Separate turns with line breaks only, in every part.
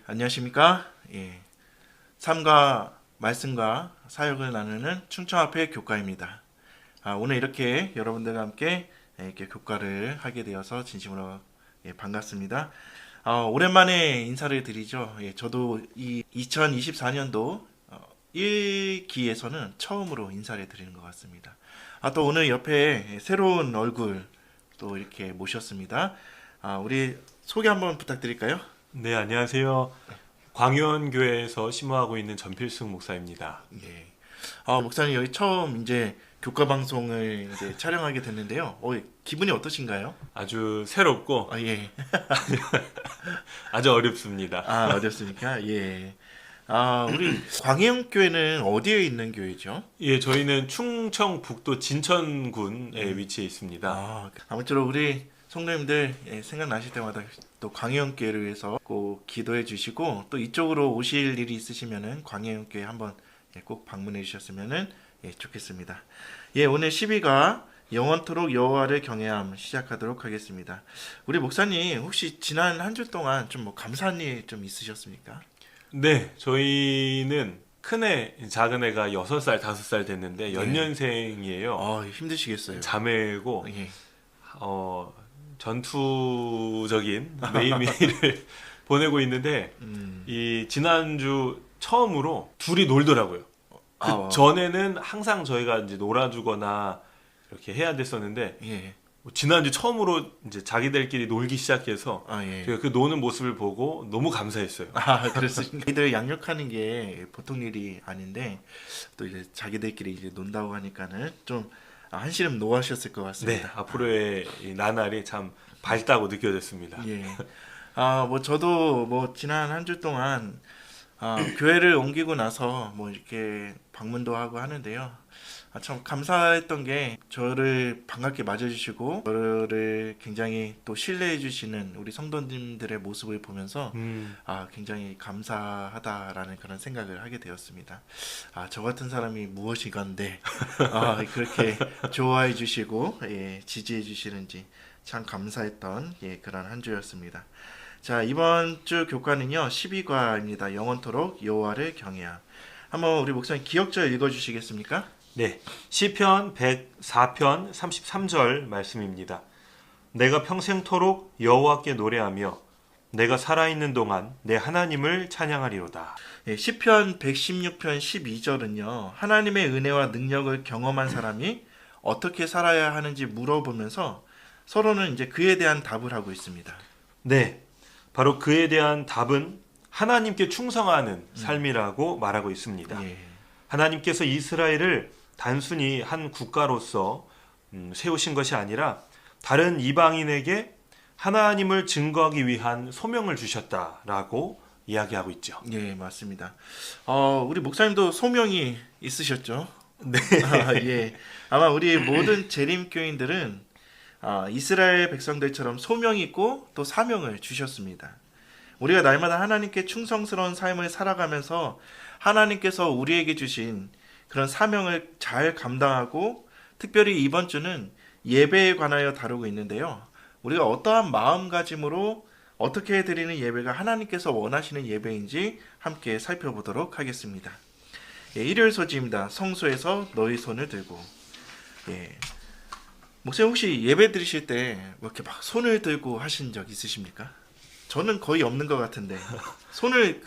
안녕하십니까? 삶과 말씀과 사역을 나누는 충청화폐 교과입니다. 오늘 이렇게 여러분들과 함께 이렇게 교과를 하게 되어서 진심으로 반갑습니다. 오랜만에 인사를 드리죠. 저도 이 2024년도 1기에서는 처음으로 인사를 드리는 것 같습니다. 또 오늘 옆에 새로운 얼굴 또 이렇게 모셨습니다. 우리 소개 한번 부탁드릴까요?
네, 안녕하세요. 광유원교회에서 심호하고 있는 전필승 목사입니다.
예. 목사님 여기 처음 이제 교과 방송을 이제 촬영하게 됐는데요. 기분이 어떠신가요?
아주 새롭고
예.
아주 어렵습니다.
어렵습니까? 예. 우리 광해영교회는 어디에 있는 교회죠?
예, 저희는 충청북도 진천군에 위치해 있습니다.
아무쪼록 우리 성도님들 생각나실 때마다 또 광해영교회를 위해서 꼭 기도해 주시고 또 이쪽으로 오실 일이 있으시면은 광해영교회 한번 꼭 방문해 주셨으면은 좋겠습니다. 오늘 12가 영원토록 여호와를 경외함 시작하도록 하겠습니다. 우리 목사님 혹시 지난 한 주 동안 좀 감사한 일 좀 있으셨습니까?
네, 저희는 큰애, 작은애가 6살, 5살 됐는데 연년생이에요.
힘드시겠어요.
자매고
예.
전투적인 매일매일을 보내고 있는데 이 지난주 처음으로 둘이 놀더라고요. 전에는 항상 저희가 이제 놀아주거나 이렇게 해야 됐었는데
예.
지난주 처음으로 이제 자기들끼리 놀기 시작해서
예.
제가 그 노는 모습을 보고 너무 감사했어요.
그렇습니까? 이들 양육하는 게 보통 일이 아닌데 또 이제 자기들끼리 이제 논다고 하니까는 좀 한시름 노하셨을 것 같습니다.
네, 앞으로의 이 나날이 참 밝다고 느껴졌습니다.
예. 저도 지난 한 주 동안 교회를 옮기고 나서 이렇게 방문도 하고 하는데요. 참 감사했던 게 저를 반갑게 맞아주시고 저를 굉장히 또 신뢰해 주시는 우리 성도님들의 모습을 보면서 굉장히 감사하다라는 그런 생각을 하게 되었습니다. 저 같은 사람이 무엇이건데 그렇게 좋아해 주시고 지지해 주시는지 참 감사했던 그런 한 주였습니다. 자, 이번 주 교과는요 12과입니다. 영원토록 여호와를 경외함. 한번 우리 목사님 기억절 읽어주시겠습니까?
네, 시편 104편 33절 말씀입니다. 내가 평생토록 여호와께 노래하며 내가 살아있는 동안 내 하나님을 찬양하리로다.
시편 116편 12절은요 하나님의 은혜와 능력을 경험한 사람이 어떻게 살아야 하는지 물어보면서 서로는 이제 그에 대한 답을 하고 있습니다.
네, 바로 그에 대한 답은 하나님께 충성하는 삶이라고 말하고 있습니다. 하나님께서 이스라엘을 단순히 한 국가로서 세우신 것이 아니라 다른 이방인에게 하나님을 증거하기 위한 소명을 주셨다라고 이야기하고 있죠.
예, 맞습니다. 우리 목사님도 소명이 있으셨죠?
네.
예. 아마 우리 모든 재림교인들은 이스라엘 백성들처럼 소명이 있고 또 사명을 주셨습니다. 우리가 날마다 하나님께 충성스러운 삶을 살아가면서 하나님께서 우리에게 주신 그런 사명을 잘 감당하고 특별히 이번 주는 예배에 관하여 다루고 있는데요. 우리가 어떠한 마음가짐으로 어떻게 드리는 예배가 하나님께서 원하시는 예배인지 함께 살펴보도록 하겠습니다. 일요일 소지입니다. 성소에서 너희 손을 들고. 목사님 혹시 예배 드리실 때 이렇게 막 손을 들고 하신 적 있으십니까? 저는 거의 없는 것 같은데 손을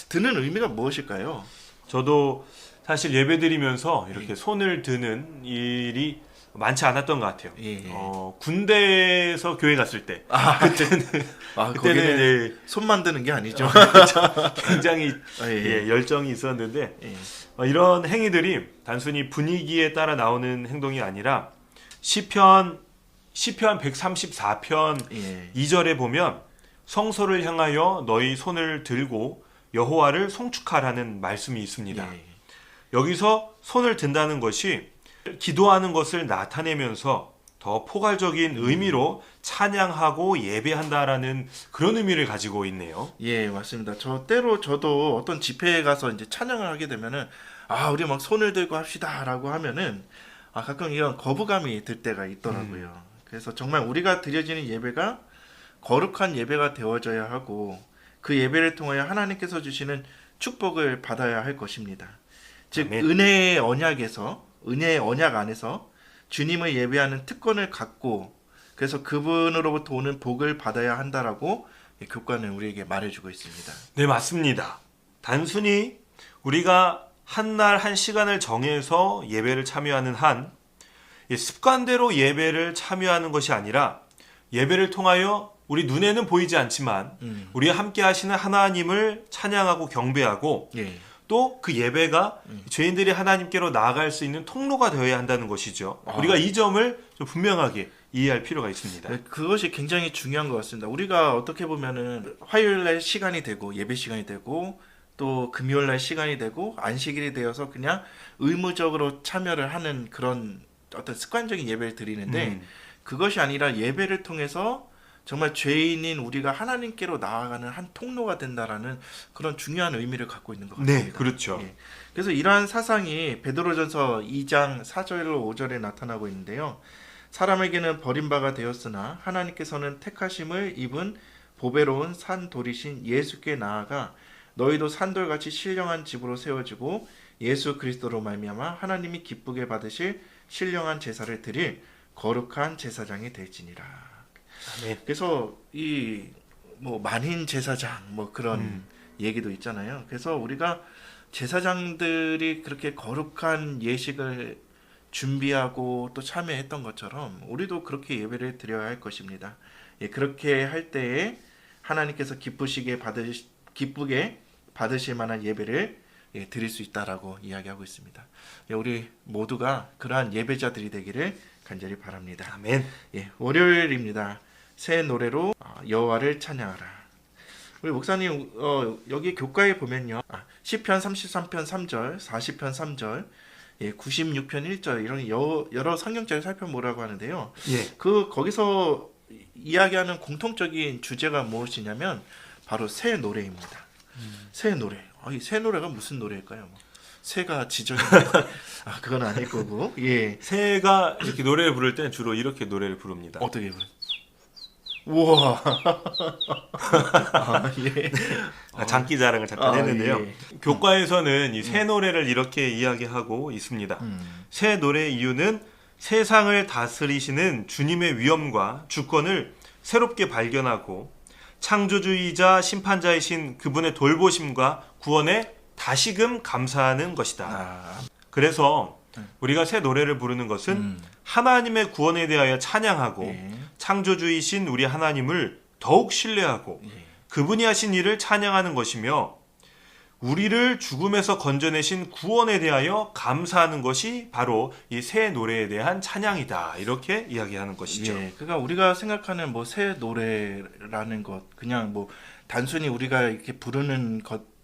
드는 의미가 무엇일까요?
저도 사실 예배 드리면서 이렇게 손을 드는 일이 많지 않았던 것 같아요. 군대에서 교회 갔을 때 그때는 이제
손 만드는 게 아니죠.
굉장히 열정이 있었는데 이런 행위들이 단순히 분위기에 따라 나오는 행동이 아니라 시편 134편 2절에 보면 성소를 향하여 너희 손을 들고 여호와를 송축하라는 말씀이 있습니다. 여기서 손을 든다는 것이 기도하는 것을 나타내면서 더 포괄적인 의미로 찬양하고 예배한다라는 그런 의미를 가지고 있네요.
예, 맞습니다. 저도 어떤 집회에 가서 이제 찬양을 하게 되면은 우리 막 손을 들고 합시다라고 하면은 가끔 이런 거부감이 들 때가 있더라고요. 그래서 정말 우리가 드려지는 예배가 거룩한 예배가 되어져야 하고 그 예배를 통하여 하나님께서 주시는 축복을 받아야 할 것입니다. 즉
아멘.
은혜의 언약 안에서 주님을 예배하는 특권을 갖고 그래서 그분으로부터 오는 복을 받아야 한다라고 교과는 우리에게 말해주고 있습니다.
네, 맞습니다. 단순히 우리가 한 날 한 시간을 정해서 예배를 참여하는 한 습관대로 예배를 참여하는 것이 아니라 예배를 통하여 우리 눈에는 보이지 않지만 우리와 함께 하시는 하나님을 찬양하고 경배하고
예.
또 그 예배가 죄인들이 하나님께로 나아갈 수 있는 통로가 되어야 한다는 것이죠. 우리가 이 점을 좀 분명하게 이해할 필요가 있습니다.
네, 그것이 굉장히 중요한 것 같습니다. 우리가 어떻게 보면은 화요일날 시간이 되고 예배 시간이 되고 또 금요일날 시간이 되고 안식일이 되어서 그냥 의무적으로 참여를 하는 그런 어떤 습관적인 예배를 드리는데 그것이 아니라 예배를 통해서 정말 죄인인 우리가 하나님께로 나아가는 한 통로가 된다라는 그런 중요한 의미를 갖고 있는 것 같습니다.
네, 그렇죠.
예. 그래서 이러한 사상이 베드로전서 2장 4절로 5절에 나타나고 있는데요. 사람에게는 버림바가 되었으나 하나님께서는 택하심을 입은 보배로운 산돌이신 예수께 나아가 너희도 산돌같이 신령한 집으로 세워지고 예수 그리스도로 말미암아 하나님이 기쁘게 받으실 신령한 제사를 드릴 거룩한 제사장이 될지니라.
아멘.
그래서 이 뭐 만인 제사장 뭐 그런 얘기도 있잖아요. 그래서 우리가 제사장들이 그렇게 거룩한 예식을 준비하고 또 참여했던 것처럼 우리도 그렇게 예배를 드려야 할 것입니다. 예, 그렇게 할 때에 하나님께서 기쁘게 받으실 만한 예배를 드릴 수 있다라고 이야기하고 있습니다. 예, 우리 모두가 그러한 예배자들이 되기를 간절히 바랍니다.
아멘.
예, 월요일입니다. 새 노래로 여호와를 찬양하라. 우리 목사님 여기 교과에 보면요. 시편 33편 3절, 40편 3절, 96편 1절 이런 여러 성경절을 살펴보라고 하는데요.
예.
거기서 이야기하는 공통적인 주제가 무엇이냐면 바로 새 노래입니다. 새 노래. 이 새 노래가 무슨 노래일까요? 뭐, 새가 지저귀 그건 아닐 거고. 예.
새가 이렇게 노래를 부를 때는 주로 이렇게 노래를 부릅니다.
어떻게 부르? 우와. 예.
장기 자랑을 잠깐 했는데요.
예.
교과에서는 이 새 노래를 이렇게 이야기하고 있습니다. 새 노래의 이유는 세상을 다스리시는 주님의 위엄과 주권을 새롭게 발견하고 창조주의자 심판자이신 그분의 돌보심과 구원에 다시금 감사하는 것이다. 그래서 우리가 새 노래를 부르는 것은 하나님의 구원에 대하여 찬양하고
예.
창조주이신 우리 하나님을 더욱 신뢰하고 그분이 하신 일을 찬양하는 것이며 우리를 죽음에서 건져내신 구원에 대하여 감사하는 것이 바로 이 새 노래에 대한 찬양이다. 이렇게 이야기하는 것이죠.
예, 그러니까 우리가 생각하는 뭐 새 노래라는 것 그냥 뭐 단순히 우리가 이렇게 부르는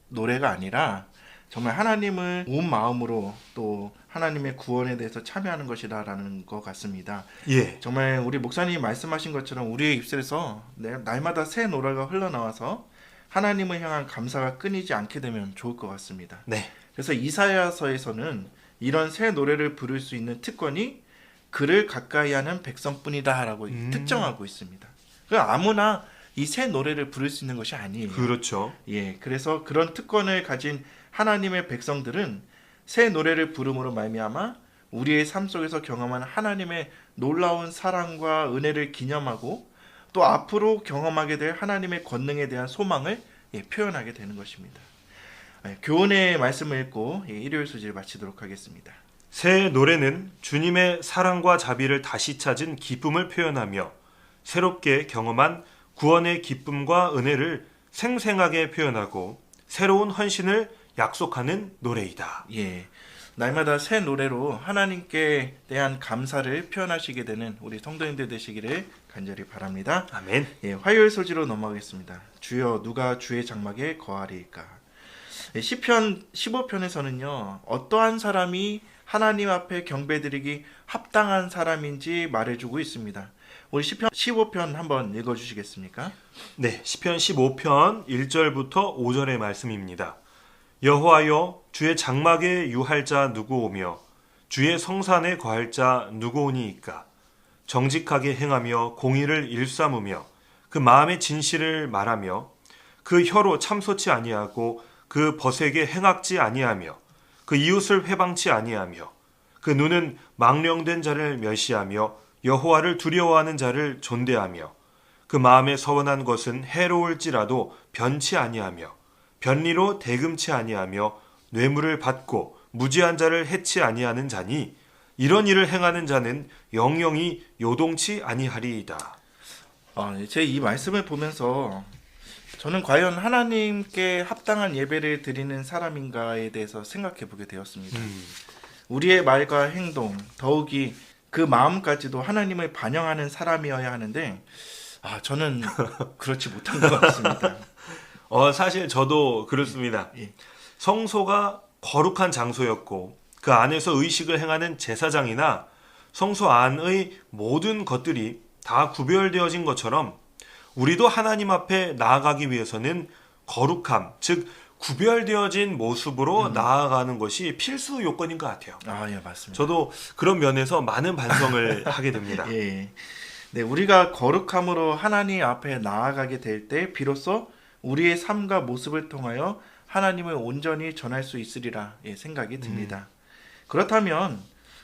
노래가 아니라 정말 하나님을 온 마음으로 또 하나님의 구원에 대해서 참여하는 것이다라는 것 같습니다.
예.
정말 우리 목사님이 말씀하신 것처럼 우리의 입술에서 날마다 새 노래가 흘러나와서 하나님을 향한 감사가 끊이지 않게 되면 좋을 것 같습니다.
네.
그래서 이사야서에서는 이런 새 노래를 부를 수 있는 특권이 그를 가까이 하는 백성뿐이다라고 특정하고 있습니다. 그러니까 아무나 이 새 노래를 부를 수 있는 것이 아니에요.
그렇죠.
예, 그래서 그런 특권을 가진 하나님의 백성들은 새 노래를 부름으로 말미암아 우리의 삶 속에서 경험한 하나님의 놀라운 사랑과 은혜를 기념하고 또 앞으로 경험하게 될 하나님의 권능에 대한 소망을 표현하게 되는 것입니다. 교훈의 말씀을 읽고 일요일 수지를 마치도록 하겠습니다.
새 노래는 주님의 사랑과 자비를 다시 찾은 기쁨을 표현하며 새롭게 경험한 구원의 기쁨과 은혜를 생생하게 표현하고 새로운 헌신을 약속하는 노래이다.
예, 날마다 새 노래로 하나님께 대한 감사를 표현하시게 되는 우리 성도님들 되시기를 간절히 바랍니다.
아멘.
예, 화요일 소지로 넘어가겠습니다. 주여 누가 주의 장막에 거하리이까. 시편 15편에서는요. 어떠한 사람이 하나님 앞에 경배드리기 합당한 사람인지 말해주고 있습니다. 우리 시편 15편 한번 읽어주시겠습니까?
네, 시편 15편 1절부터 5절의 말씀입니다. 여호와여 주의 장막에 유할 자 누구오며 주의 성산에 거할 자 누구오니이까. 정직하게 행하며 공의를 일삼으며 그 마음의 진실을 말하며 그 혀로 참소치 아니하고 그 벗에게 행악지 아니하며 그 이웃을 회방치 아니하며 그 눈은 망령된 자를 멸시하며 여호와를 두려워하는 자를 존대하며 그 마음에 서원한 것은 해로울지라도 변치 아니하며 변리로 대금치 아니하며 뇌물을 받고 무지한 자를 해치 아니하는 자니 이런 일을 행하는 자는 영영이 요동치 아니하리이다.
제 이 말씀을 보면서 저는 과연 하나님께 합당한 예배를 드리는 사람인가에 대해서 생각해 보게 되었습니다. 우리의 말과 행동, 더욱이 그 마음까지도 하나님을 반영하는 사람이어야 하는데 저는 그렇지 못한 것 같습니다.
사실 저도 그렇습니다.
예.
성소가 거룩한 장소였고 그 안에서 의식을 행하는 제사장이나 성소 안의 모든 것들이 다 구별되어진 것처럼 우리도 하나님 앞에 나아가기 위해서는 거룩함, 즉 구별되어진 모습으로 나아가는 것이 필수 요건인 것 같아요.
예, 맞습니다.
저도 그런 면에서 많은 반성을 하게 됩니다.
예. 네, 우리가 거룩함으로 하나님 앞에 나아가게 될 때 비로소 우리의 삶과 모습을 통하여 하나님을 온전히 전할 수 있으리라 생각이 듭니다. 그렇다면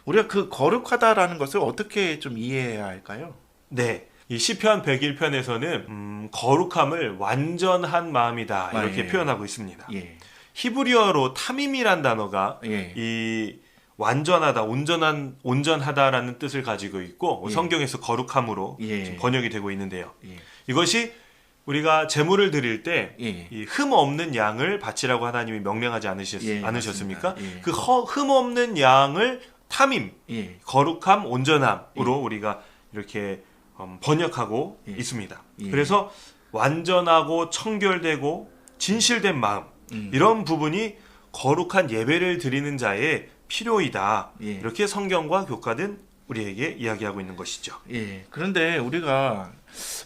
우리가 그 거룩하다라는 것을 어떻게 좀 이해해야 할까요?
네. 이 시편 101편에서는 거룩함을 완전한 마음이다 이렇게
예.
표현하고 있습니다.
예.
히브리어로 타밈이란 단어가
예.
이 완전하다, 온전하다라는 뜻을 가지고 있고
예.
성경에서 거룩함으로
예.
지금 번역이 되고 있는데요.
예.
이것이 우리가 제물을 드릴 때
예.
이 흠 없는 양을 바치라고 하나님이 명령하지
예,
않으셨습니까?
맞습니다. 예.
그 흠 없는 양을 타밈,
예.
거룩함, 온전함으로 우리가 이렇게 번역하고
예.
있습니다.
예.
그래서 완전하고 청결되고 진실된 마음 이런 부분이 거룩한 예배를 드리는 자의 필요이다.
예.
이렇게 성경과 교과는 우리에게 이야기하고 있는 것이죠.
예. 그런데 우리가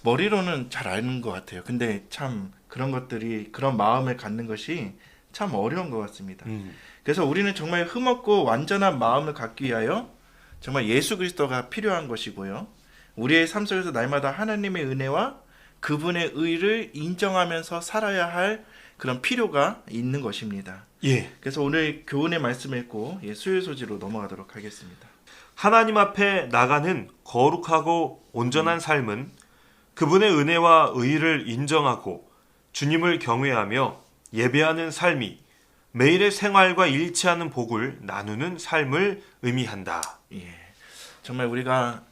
머리로는 잘 아는 것 같아요. 근데 참 그런 것들이 그런 마음을 갖는 것이 참 어려운 것 같습니다. 그래서 우리는 정말 흠없고 완전한 마음을 갖기 위하여 정말 예수 그리스도가 필요한 것이고요. 우리의 삶 속에서 날마다 하나님의 은혜와 그분의 의를 인정하면서 살아야 할 그런 필요가 있는 것입니다.
예.
그래서 오늘 교훈의 말씀을 읽고 수요 소지로 넘어가도록 하겠습니다.
하나님 앞에 나가는 거룩하고 온전한 삶은 그분의 은혜와 의를 인정하고 주님을 경외하며 예배하는 삶이 매일의 생활과 일치하는 복을 나누는 삶을 의미한다.
예, 정말 우리가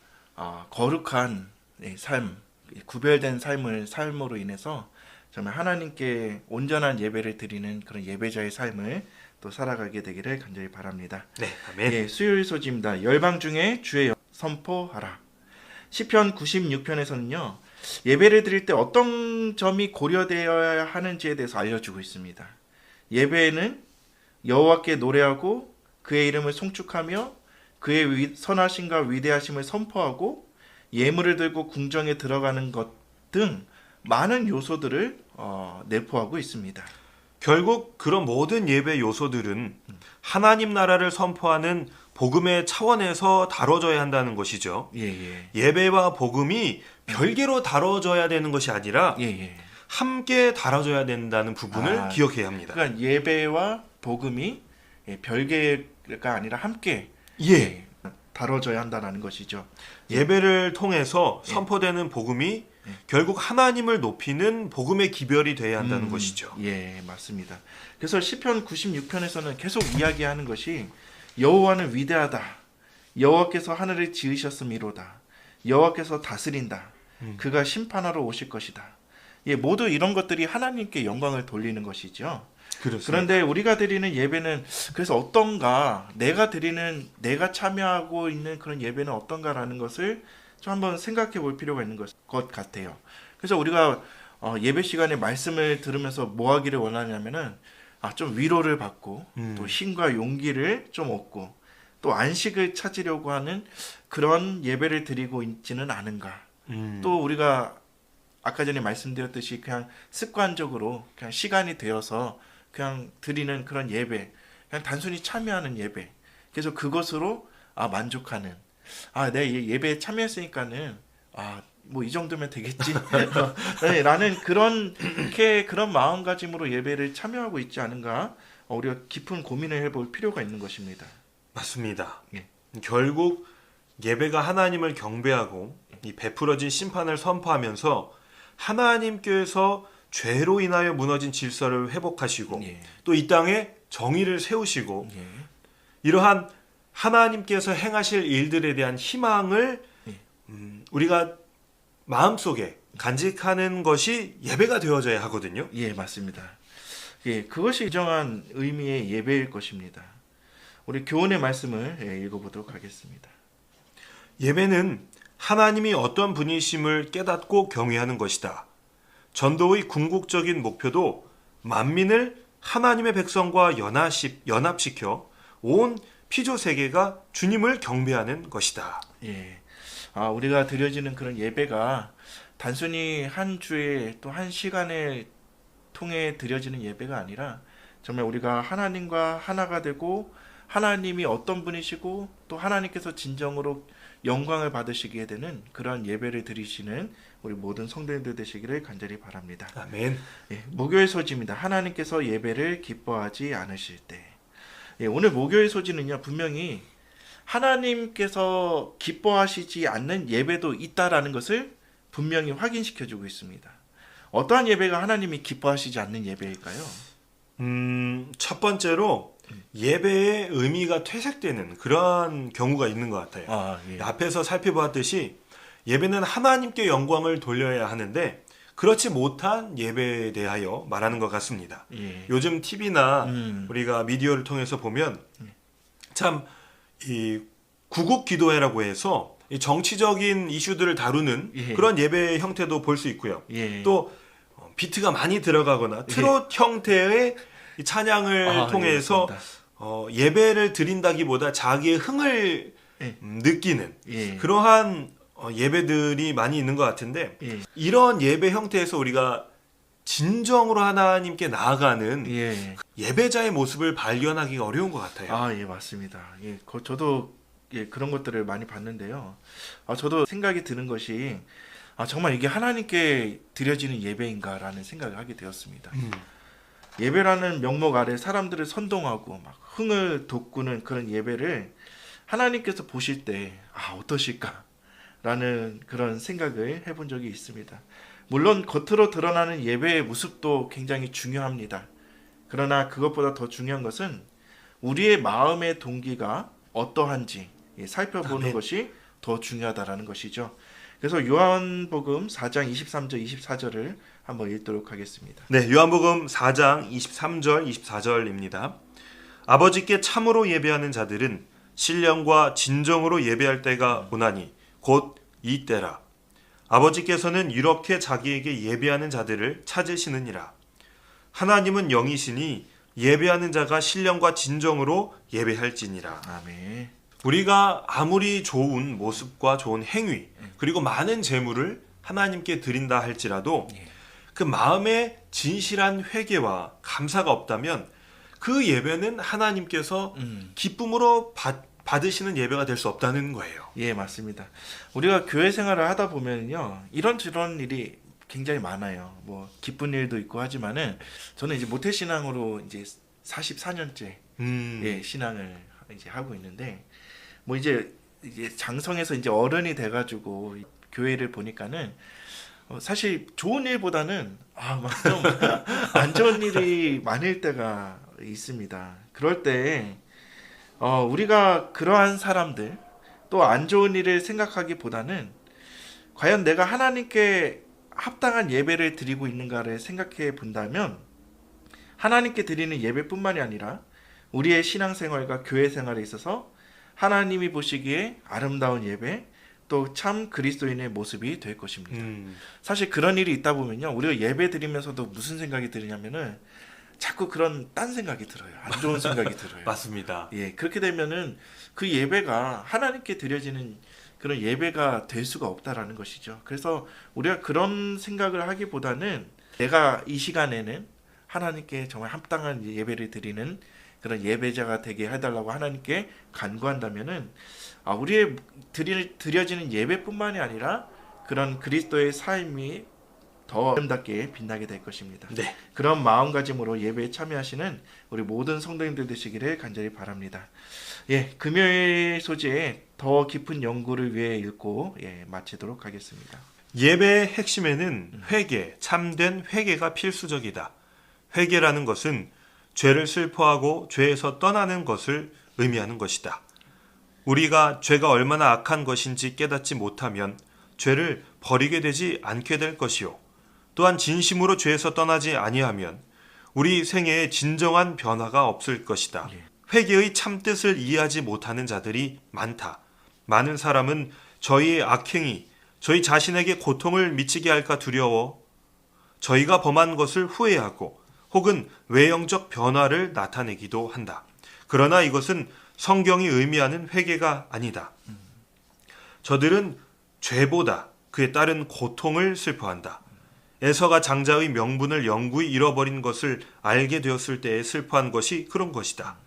거룩한 삶, 구별된 삶으로 인해서 정말 하나님께 온전한 예배를 드리는 그런 예배자의 삶을 또 살아가게 되기를 간절히 바랍니다.
네, 아멘.
예, 수요일 소지입니다. 열방 중에 주의 선포하라. 시편 96편에서는요. 예배를 드릴 때 어떤 점이 고려되어야 하는지에 대해서 알려주고 있습니다. 예배에는 여호와께 노래하고 그의 이름을 송축하며 그의 선하심과 위대하심을 선포하고 예물을 들고 궁정에 들어가는 것 등 많은 요소들을 내포하고 있습니다.
결국 그런 모든 예배 요소들은 하나님 나라를 선포하는 복음의 차원에서 다뤄져야 한다는 것이죠.
예.
예배와 복음이 별개로 다뤄져야 되는 것이 아니라
예.
함께 다뤄져야 된다는 부분을 기억해야 합니다.
그러니까 예배와 복음이 별개가 아니라 함께 다뤄져야 한다는 것이죠.
예배를 통해서 선포되는 복음이 결국 하나님을 높이는 복음의 기별이 돼야 한다는 것이죠.
예, 맞습니다. 그래서 시편 96편에서는 계속 이야기하는 것이 여호와는 위대하다. 여호와께서 하늘을 지으셨음이로다. 여호와께서 다스린다. 그가 심판하러 오실 것이다. 예, 모두 이런 것들이 하나님께 영광을 돌리는 것이죠.
그렇습니다.
그런데 우리가 드리는 예배는 그래서 어떤가, 내가 참여하고 있는 그런 예배는 어떤가라는 것을 좀 한번 생각해 볼 필요가 있는 것 같아요. 그래서 우리가 예배 시간에 말씀을 들으면서 뭐 하기를 원하냐면은 좀 위로를 받고 또 힘과 용기를 좀 얻고 또 안식을 찾으려고 하는 그런 예배를 드리고 있지는 않은가. 또 우리가 아까 전에 말씀드렸듯이 그냥 습관적으로 그냥 시간이 되어서 그냥 드리는 그런 예배, 그냥 단순히 참여하는 예배. 그래서 그것으로 만족하는. 내 예배에 참여했으니까는 뭐 이 정도면 되겠지. 네, 라는 그런 마음가짐으로 예배를 참여하고 있지 않은가? 우리가 깊은 고민을 해볼 필요가 있는 것입니다.
맞습니다.
예.
결국 예배가 하나님을 경배하고 이 베풀어진 심판을 선포하면서 하나님께서 죄로 인하여 무너진 질서를 회복하시고
예.
또 이 땅에 정의를 세우시고
예.
이러한 하나님께서 행하실 일들에 대한 희망을 우리가 마음속에 간직하는 것이 예배가 되어져야 하거든요.
예, 맞습니다. 예, 그것이 진정한 의미의 예배일 것입니다. 우리 교훈의 말씀을 읽어보도록 하겠습니다.
예배는 하나님이 어떤 분이심을 깨닫고 경외하는 것이다. 전도의 궁극적인 목표도 만민을 하나님의 백성과 연합시켜 온 피조 세계가 주님을 경배하는 것이다.
예. 우리가 드려지는 그런 예배가 단순히 한 주에 또 한 시간을 통해 드려지는 예배가 아니라 정말 우리가 하나님과 하나가 되고 하나님이 어떤 분이시고 또 하나님께서 진정으로 영광을 받으시게 되는 그런 예배를 드리시는 우리 모든 성도님들 되시기를 간절히 바랍니다.
아멘.
예, 목요일 소지입니다. 하나님께서 예배를 기뻐하지 않으실 때. 예, 오늘 목요일 소지는요, 분명히 하나님께서 기뻐하시지 않는 예배도 있다라는 것을 분명히 확인시켜주고 있습니다. 어떠한 예배가 하나님이 기뻐하시지 않는 예배일까요?
첫 번째로 예배의 의미가 퇴색되는 그러한 경우가 있는 것 같아요.
예.
앞에서 살펴보았듯이 예배는 하나님께 영광을 돌려야 하는데 그렇지 못한 예배에 대하여 말하는 것 같습니다.
예.
요즘 TV나 우리가 미디어를 통해서 보면 참 이 구국 기도회라고 해서 이 정치적인 이슈들을 다루는
예.
그런 예배 형태도 볼 수 있고요.
예.
또 비트가 많이 들어가거나 트롯 형태의 이 찬양을 통해서 예배를 드린다기보다 자기의 흥을 느끼는
예.
그러한 예배들이 많이 있는 것 같은데
예.
이런 예배 형태에서 우리가 진정으로 하나님께 나아가는
예.
예배자의 모습을 발견하기가 어려운 것 같아요.
예, 맞습니다. 예, 저도 그런 것들을 많이 봤는데요. 저도 생각이 드는 것이 정말 이게 하나님께 드려지는 예배인가라는 생각을 하게 되었습니다. 예배라는 명목 아래 사람들을 선동하고 막 흥을 돋구는 그런 예배를 하나님께서 보실 때 어떠실까라는 그런 생각을 해본 적이 있습니다. 물론 겉으로 드러나는 예배의 모습도 굉장히 중요합니다. 그러나 그것보다 더 중요한 것은 우리의 마음의 동기가 어떠한지 살펴보는
아멘.
것이 더 중요하다라는 것이죠. 그래서 요한복음 4장 23절 24절을 한번 읽도록 하겠습니다.
네, 요한복음 4장 23절 24절입니다. 아버지께 참으로 예배하는 자들은 신령과 진정으로 예배할 때가 오나니 곧 이 때라. 아버지께서는 이렇게 자기에게 예배하는 자들을 찾으시느니라. 하나님은 영이시니 예배하는 자가 신령과 진정으로 예배할지니라.
아멘.
우리가 아무리 좋은 모습과 좋은 행위 그리고 많은 재물을 하나님께 드린다 할지라도 그 마음에 진실한 회개와 감사가 없다면 그 예배는 하나님께서 기쁨으로 받으시는 예배가 될 수 없다는 거예요.
예, 맞습니다. 우리가 교회 생활을 하다 보면요, 이런저런 일이 굉장히 많아요. 뭐 기쁜 일도 있고 하지만은 저는 이제 모태신앙으로 이제 44년째 신앙을 이제 하고 있는데 뭐 이제 장성해서 이제 어른이 돼가지고 교회를 보니까는 사실 좋은 일보다는 막 좀 안 좋은 일이 많을 때가 있습니다. 그럴 때 우리가 그러한 사람들 또 안 좋은 일을 생각하기보다는 과연 내가 하나님께 합당한 예배를 드리고 있는가를 생각해 본다면 하나님께 드리는 예배뿐만이 아니라 우리의 신앙생활과 교회 생활에 있어서 하나님이 보시기에 아름다운 예배 또 참 그리스도인의 모습이 될 것입니다. 사실 그런 일이 있다 보면요, 우리가 예배 드리면서도 무슨 생각이 드냐면은 자꾸 그런 딴 생각이 들어요. 안 좋은 생각이 들어요.
맞습니다.
예, 그렇게 되면은 그 예배가 하나님께 드려지는 그런 예배가 될 수가 없다라는 것이죠. 그래서 우리가 그런 생각을 하기보다는 내가 이 시간에는 하나님께 정말 합당한 예배를 드리는 그런 예배자가 되게 해달라고 하나님께 간구한다면은 우리의 드려지는 예배뿐만이 아니라 그런 그리스도의 삶이 더 아름답게 빛나게 될 것입니다.
네.
그런 마음가짐으로 예배에 참여하시는 우리 모든 성도님들 되시기를 간절히 바랍니다. 예, 금요일 소재에 더 깊은 연구를 위해 읽고 마치도록 하겠습니다.
예배의 핵심에는 회개, 참된 회개가 필수적이다. 회개라는 것은 죄를 슬퍼하고 죄에서 떠나는 것을 의미하는 것이다. 우리가 죄가 얼마나 악한 것인지 깨닫지 못하면 죄를 버리게 되지 않게 될 것이요. 또한 진심으로 죄에서 떠나지 아니하면 우리 생애에 진정한 변화가 없을 것이다. 회개의 참뜻을 이해하지 못하는 자들이 많다. 많은 사람은 저희의 악행이 저희 자신에게 고통을 미치게 할까 두려워 저희가 범한 것을 후회하고 혹은 외형적 변화를 나타내기도 한다. 그러나 이것은 성경이 의미하는 회개가 아니다. 저들은 죄보다 그에 따른 고통을 슬퍼한다. 에서가 장자의 명분을 영구히 잃어버린 것을 알게 되었을 때에 슬퍼한 것이 그런 것이다.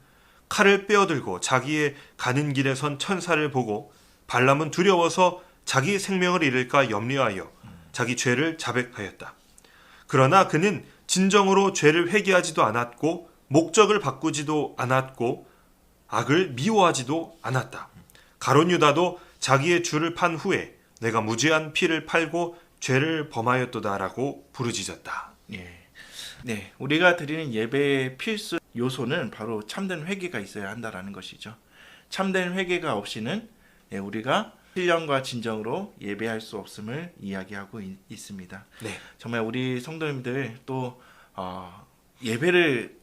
칼을 빼어들고 자기의 가는 길에 선 천사를 보고 발람은 두려워서 자기 생명을 잃을까 염려하여 자기 죄를 자백하였다. 그러나 그는 진정으로 죄를 회개하지도 않았고 목적을 바꾸지도 않았고 악을 미워하지도 않았다. 가룟 유다도 자기의 주를 판 후에 내가 무죄한 피를 팔고 죄를 범하였도다라고 부르짖었다.
네, 우리가 드리는 예배의 필수 요소는 바로 참된 회개가 있어야 한다라는 것이죠. 참된 회개가 없이는 우리가 신령과 진정으로 예배할 수 없음을 이야기하고 있습니다.
네.
정말 우리 성도님들 또 예배를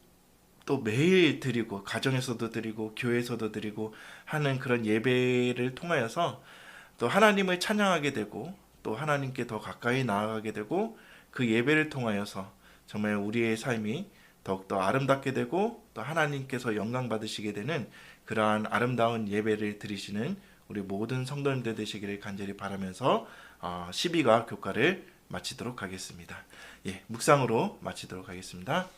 또 매일 드리고 가정에서도 드리고 교회에서도 드리고 하는 그런 예배를 통하여서 또 하나님을 찬양하게 되고 또 하나님께 더 가까이 나아가게 되고 그 예배를 통하여서 정말 우리의 삶이 더욱더 아름답게 되고 또 하나님께서 영광 받으시게 되는 그러한 아름다운 예배를 드리시는 우리 모든 성도님들 되시기를 간절히 바라면서 12가 교과를 마치도록 하겠습니다. 묵상으로 마치도록 하겠습니다.